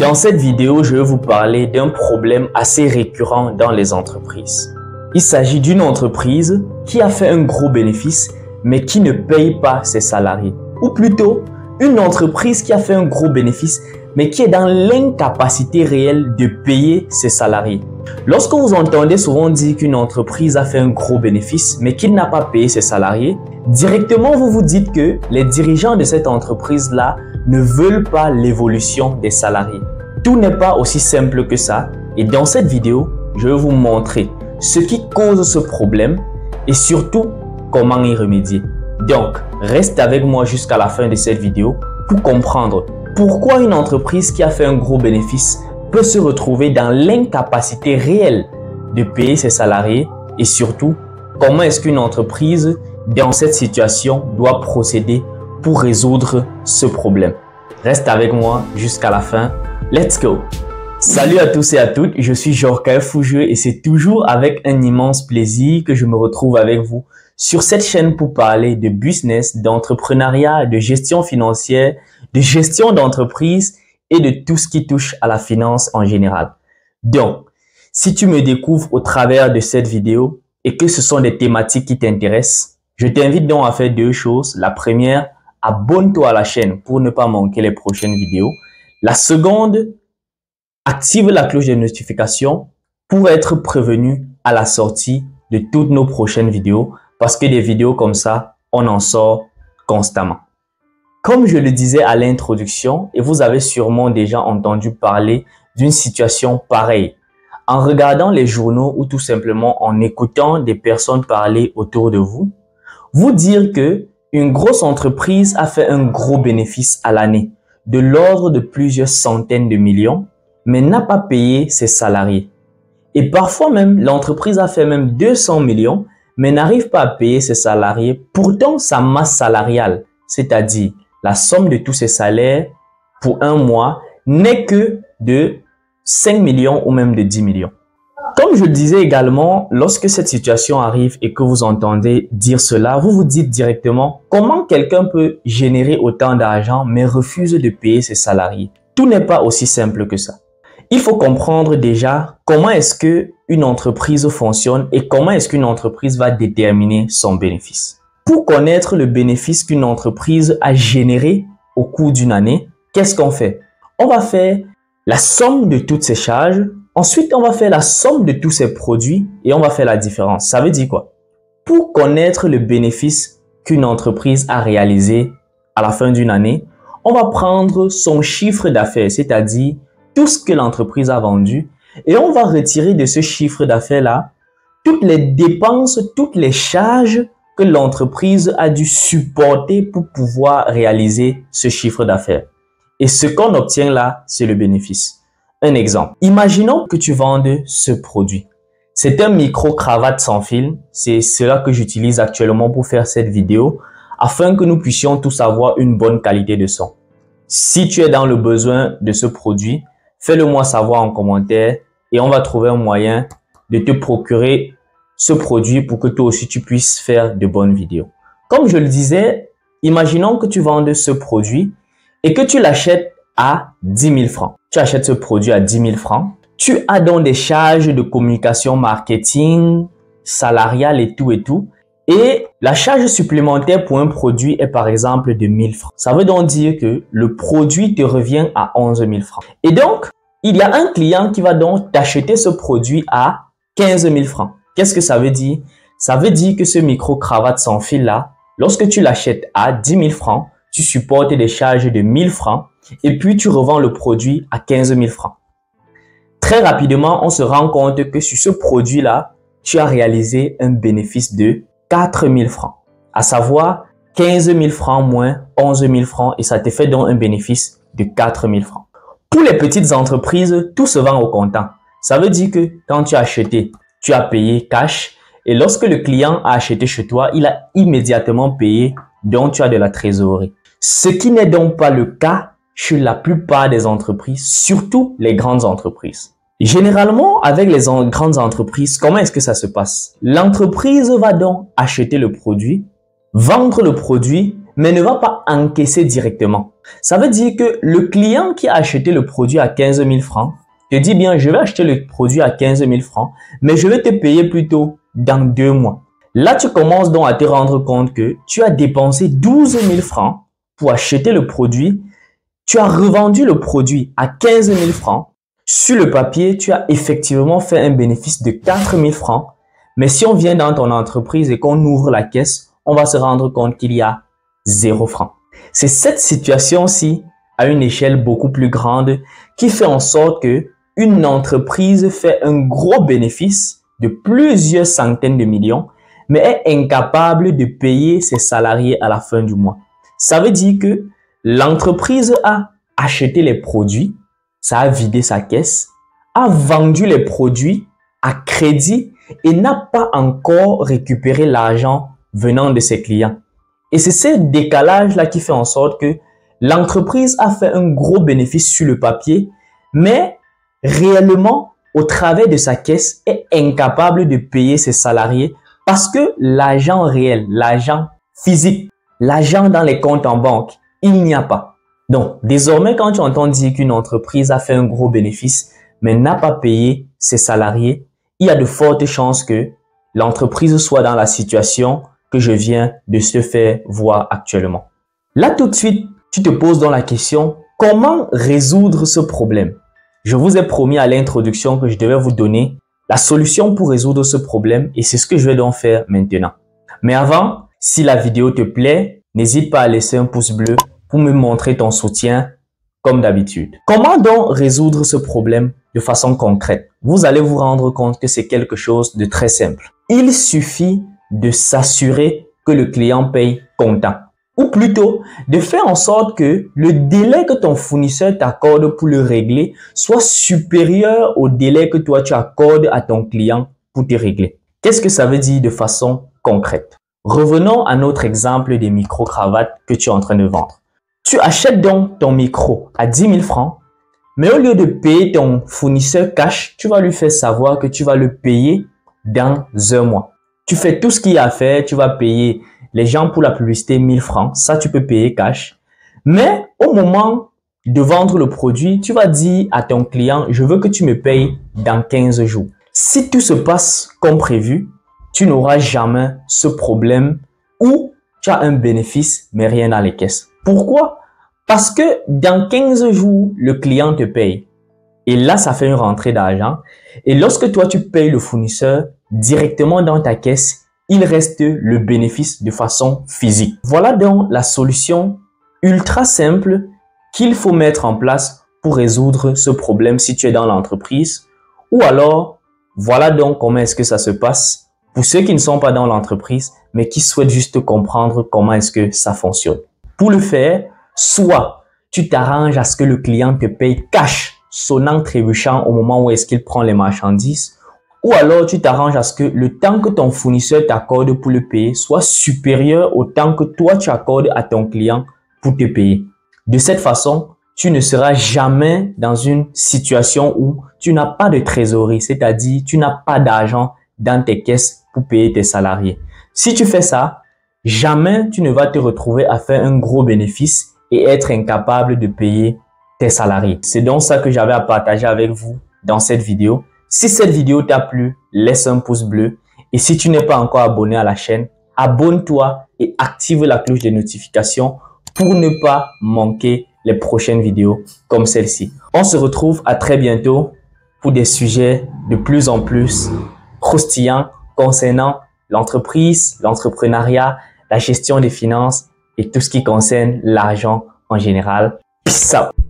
Dans cette vidéo, je vais vous parler d'un problème assez récurrent dans les entreprises. Il s'agit d'une entreprise qui a fait un gros bénéfice mais qui ne paye pas ses salariés. Ou plutôt, une entreprise qui a fait un gros bénéfice mais qui est dans l'incapacité réelle de payer ses salariés. Lorsque vous entendez souvent dire qu'une entreprise a fait un gros bénéfice mais qu'il n'a pas payé ses salariés, directement vous vous dites que les dirigeants de cette entreprise-là ne veulent pas l'évolution des salariés. Tout n'est pas aussi simple que ça et dans cette vidéo, je vais vous montrer ce qui cause ce problème et surtout comment y remédier. Donc, reste avec moi jusqu'à la fin de cette vidéo pour comprendre pourquoi une entreprise qui a fait un gros bénéfice peut se retrouver dans l'incapacité réelle de payer ses salariés et surtout, comment est-ce qu'une entreprise dans cette situation doit procéder pour résoudre ce problème. Reste avec moi jusqu'à la fin. Let's go! Salut à tous et à toutes, je suis Jorkael Fougeux et c'est toujours avec un immense plaisir que je me retrouve avec vous sur cette chaîne pour parler de business, d'entrepreneuriat, de gestion financière, de gestion d'entreprise et de tout ce qui touche à la finance en général. Donc, si tu me découvres au travers de cette vidéo et que ce sont des thématiques qui t'intéressent, je t'invite donc à faire deux choses. La première, abonne-toi à la chaîne pour ne pas manquer les prochaines vidéos. La seconde, active la cloche de notification pour être prévenu à la sortie de toutes nos prochaines vidéos parce que des vidéos comme ça, on en sort constamment. Comme je le disais à l'introduction, et vous avez sûrement déjà entendu parler d'une situation pareille, en regardant les journaux ou tout simplement en écoutant des personnes parler autour de vous, vous dire que une grosse entreprise a fait un gros bénéfice à l'année, de l'ordre de plusieurs centaines de millions, mais n'a pas payé ses salariés. Et parfois même, l'entreprise a fait même 200 millions, mais n'arrive pas à payer ses salariés. Pourtant, sa masse salariale, c'est-à-dire la somme de tous ses salaires pour un mois, n'est que de 5 millions ou même de 10 millions. Comme je le disais également, lorsque cette situation arrive et que vous entendez dire cela, vous vous dites directement comment quelqu'un peut générer autant d'argent mais refuse de payer ses salariés. Tout n'est pas aussi simple que ça. Il faut comprendre déjà comment est-ce qu'une entreprise fonctionne et comment est-ce qu'une entreprise va déterminer son bénéfice. Pour connaître le bénéfice qu'une entreprise a généré au cours d'une année, qu'est-ce qu'on fait? On va faire la somme de toutes ses charges. Ensuite, on va faire la somme de tous ces produits et on va faire la différence. Ça veut dire quoi? Pour connaître le bénéfice qu'une entreprise a réalisé à la fin d'une année, on va prendre son chiffre d'affaires, c'est-à-dire tout ce que l'entreprise a vendu et on va retirer de ce chiffre d'affaires-là toutes les dépenses, toutes les charges que l'entreprise a dû supporter pour pouvoir réaliser ce chiffre d'affaires. Et ce qu'on obtient là, c'est le bénéfice. Un exemple, imaginons que tu vendes ce produit. C'est un micro-cravate sans fil. C'est cela que j'utilise actuellement pour faire cette vidéo afin que nous puissions tous avoir une bonne qualité de son. Si tu es dans le besoin de ce produit, fais-le moi savoir en commentaire et on va trouver un moyen de te procurer ce produit pour que toi aussi tu puisses faire de bonnes vidéos. Comme je le disais, imaginons que tu vendes ce produit et que tu l'achètes à 10 000 francs. Tu achètes ce produit à 10 000 francs. Tu as donc des charges de communication, marketing, salarial et tout. Et la charge supplémentaire pour un produit est par exemple de 1000 francs. Ça veut donc dire que le produit te revient à 11 000 francs. Et donc, il y a un client qui va donc t'acheter ce produit à 15 000 francs. Qu'est-ce que ça veut dire? Ça veut dire que ce micro-cravate sans fil là, lorsque tu l'achètes à 10 000 francs, tu supportes des charges de 1000 francs et puis tu revends le produit à 15 000 francs. Très rapidement, on se rend compte que sur ce produit-là, tu as réalisé un bénéfice de 4 000 francs, à savoir 15 000 francs moins 11 000 francs et ça te fait donc un bénéfice de 4 000 francs. Pour les petites entreprises, tout se vend au comptant. Ça veut dire que quand tu as acheté, tu as payé cash et lorsque le client a acheté chez toi, il a immédiatement payé, donc tu as de la trésorerie. Ce qui n'est donc pas le cas chez la plupart des entreprises, surtout les grandes entreprises. Généralement, avec les grandes entreprises, comment est-ce que ça se passe? L'entreprise va donc acheter le produit, vendre le produit, mais ne va pas encaisser directement. Ça veut dire que le client qui a acheté le produit à 15 000 francs te dit bien, je vais acheter le produit à 15 000 francs, mais je vais te payer plutôt dans 2 mois. Là, tu commences donc à te rendre compte que tu as dépensé 12 000 francs pour acheter le produit. Tu as revendu le produit à 15 000 francs. Sur le papier, tu as effectivement fait un bénéfice de 4 000 francs. Mais si on vient dans ton entreprise et qu'on ouvre la caisse, on va se rendre compte qu'il y a 0 francs. C'est cette situation-ci, à une échelle beaucoup plus grande, qui fait en sorte que une entreprise fait un gros bénéfice de plusieurs centaines de millions, mais est incapable de payer ses salariés à la fin du mois. Ça veut dire que l'entreprise a acheté les produits, ça a vidé sa caisse, a vendu les produits à crédit et n'a pas encore récupéré l'argent venant de ses clients. Et c'est ce décalage-là qui fait en sorte que l'entreprise a fait un gros bénéfice sur le papier, mais réellement, au travers de sa caisse, est incapable de payer ses salariés parce que l'argent réel, l'argent physique, l'argent dans les comptes en banque, il n'y a pas. Donc, désormais, quand tu entends dire qu'une entreprise a fait un gros bénéfice, mais n'a pas payé ses salariés, il y a de fortes chances que l'entreprise soit dans la situation que je viens de se faire voir actuellement. Là, tout de suite, tu te poses donc la question, comment résoudre ce problème? Je vous ai promis à l'introduction que je devais vous donner la solution pour résoudre ce problème et c'est ce que je vais donc faire maintenant. Mais avant, si la vidéo te plaît, n'hésite pas à laisser un pouce bleu pour me montrer ton soutien comme d'habitude. Comment donc résoudre ce problème de façon concrète? Vous allez vous rendre compte que c'est quelque chose de très simple. Il suffit de s'assurer que le client paye comptant. Ou plutôt, de faire en sorte que le délai que ton fournisseur t'accorde pour le régler soit supérieur au délai que toi tu accordes à ton client pour te régler. Qu'est-ce que ça veut dire de façon concrète? Revenons à notre exemple des micro-cravates que tu es en train de vendre. Tu achètes donc ton micro à 10 000 francs, mais au lieu de payer ton fournisseur cash, tu vas lui faire savoir que tu vas le payer dans un mois. Tu fais tout ce qu'il y a à faire, tu vas payer les gens pour la publicité 1000 francs, ça tu peux payer cash. Mais au moment de vendre le produit, tu vas dire à ton client, je veux que tu me payes dans 15 jours. Si tout se passe comme prévu, tu n'auras jamais ce problème où tu as un bénéfice mais rien dans les caisses. Pourquoi? Parce que dans 15 jours, le client te paye. Et là, ça fait une rentrée d'argent. Et lorsque toi, tu payes le fournisseur directement dans ta caisse, il reste le bénéfice de façon physique. Voilà donc la solution ultra simple qu'il faut mettre en place pour résoudre ce problème si tu es dans l'entreprise. Ou alors, voilà donc comment est-ce que ça se passe pour ceux qui ne sont pas dans l'entreprise, mais qui souhaitent juste comprendre comment est-ce que ça fonctionne. Pour le faire, soit tu t'arranges à ce que le client te paye cash, sonnant, trébuchant au moment où est-ce qu'il prend les marchandises, ou alors tu t'arranges à ce que le temps que ton fournisseur t'accorde pour le payer soit supérieur au temps que toi tu accordes à ton client pour te payer. De cette façon, tu ne seras jamais dans une situation où tu n'as pas de trésorerie, c'est-à-dire tu n'as pas d'argent dans tes caisses pour payer tes salariés. Si tu fais ça, jamais tu ne vas te retrouver à faire un gros bénéfice et être incapable de payer tes salariés. C'est donc ça que j'avais à partager avec vous dans cette vidéo. Si cette vidéo t'a plu, laisse un pouce bleu. Et si tu n'es pas encore abonné à la chaîne, abonne-toi et active la cloche de notification pour ne pas manquer les prochaines vidéos comme celle-ci. On se retrouve à très bientôt pour des sujets de plus en plus croustillants concernant l'entreprise, l'entrepreneuriat, la gestion des finances et tout ce qui concerne l'argent en général. Peace out!